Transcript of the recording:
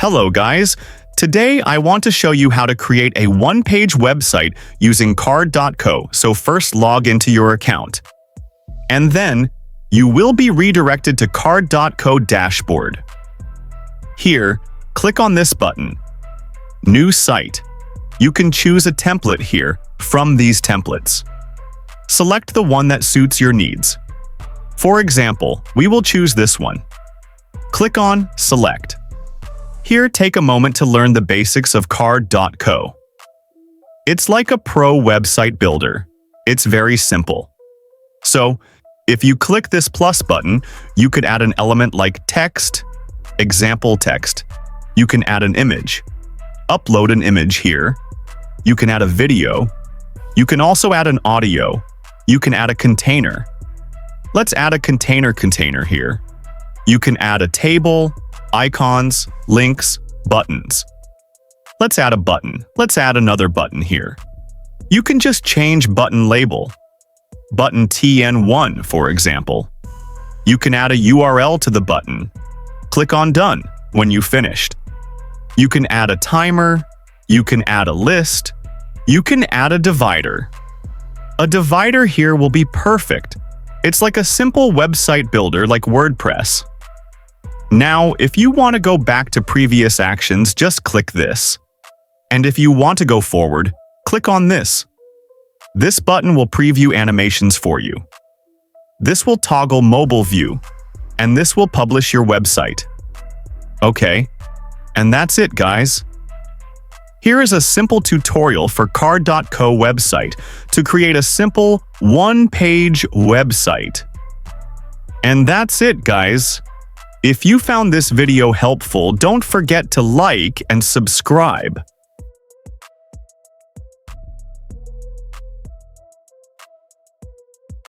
Hello guys, today I want to show you how to create a one-page website using Card.co, so first log into your account. And then, you will be redirected to Card.co dashboard. Here, click on this button, New Site. You can choose a template here from these templates. Select the one that suits your needs. For example, we will choose this one. Click on Select. Here, take a moment to learn the basics of Card.co. It's like a pro website builder. It's very simple. So, if you click this plus button, you could add an element like text, example text. You can add an image. Upload an image here. You can add a video. You can also add an audio. You can add a container. Let's add a container here. You can add a table, icons, links, buttons. Let's add a button. Let's add another button here. You can just change button label. Button TN1, for example. You can add a URL to the button. Click on Done when you finished. You can add a timer. You can add a list. You can add a divider. A divider here will be perfect. It's like a simple website builder like WordPress. Now, if you want to go back to previous actions, just click this. And if you want to go forward, click on this. This button will preview animations for you. This will toggle mobile view, and this will publish your website. Okay, and that's it, guys. Here is a simple tutorial for Card.co website to create a simple one-page website. And that's it, guys. If you found this video helpful, don't forget to like and subscribe.